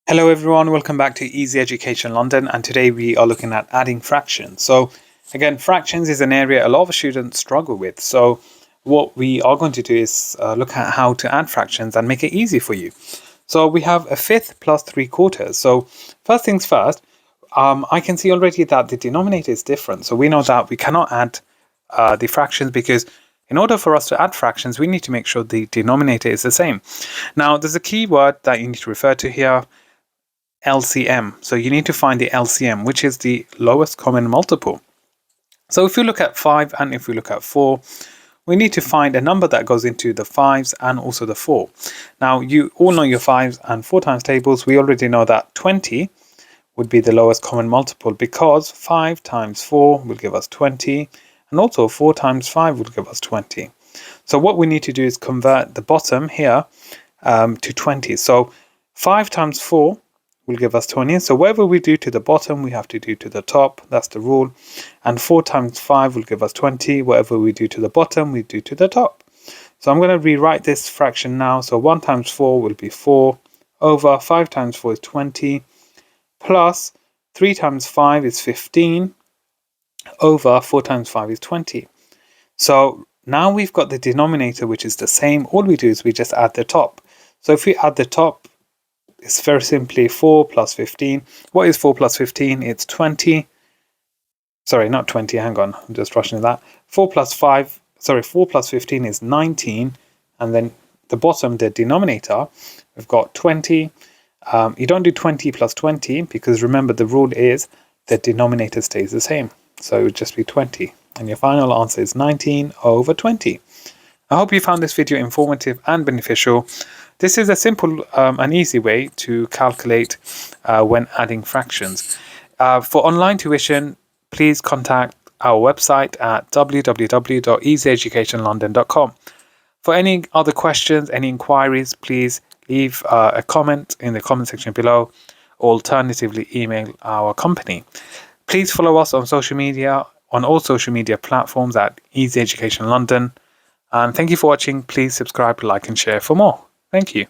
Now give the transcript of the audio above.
Hello everyone, welcome back to Easy Education London, and today we are looking at adding fractions. So again, fractions is an area a lot of students struggle with. So what we are going to do is look at how to add fractions and make it easy for you. So we have a fifth plus 3/4. So first things first, I can see already that the denominator is different. So we know that we cannot add the fractions because in order for us to add fractions, we need to make sure the denominator is the same. Now, there's a key word that you need to refer to here. LCM. So you need to find the LCM, which is the lowest common multiple. So if you look at 5 and if we look at 4, we need to find a number that goes into the 5s and also the 4. Now you all know your 5s and 4 times tables. We already know that 20 would be the lowest common multiple because 5 times 4 will give us 20 and also 4 times 5 will give us 20. So what we need to do is convert the bottom here to 20. So 5 times 4 will give us 20. So whatever we do to the bottom, we have to do to the top. That's the rule. And 4 times 5 will give us 20. Whatever we do to the bottom, we do to the top. So I'm going to rewrite this fraction now. So 1 times 4 will be 4 over 5 times 4 is 20 plus 3 times 5 is 15 over 4 times 5 is 20. So now we've got the denominator, which is the same. All we do is we just add the top. So if we add the top, it's very simply 4 plus 15. What is 4 plus 15? It's 20. Sorry, not 20. Hang on. I'm just rushing that. 4 plus 15 is 19. And then the bottom, the denominator, we've got 20. You don't do 20 plus 20 because remember the rule is the denominator stays the same. So it would just be 20. And your final answer is 19 over 20. I hope you found this video informative and beneficial. This is a simple and easy way to calculate when adding fractions. For online tuition, please contact our website at www.easyeducationlondon.com. For any other questions, any inquiries, please leave a comment in the comment section below. Alternatively, email our company. Please follow us on social media, on all social media platforms at Easy Education London. And thank you for watching. Please subscribe, like and share for more. Thank you.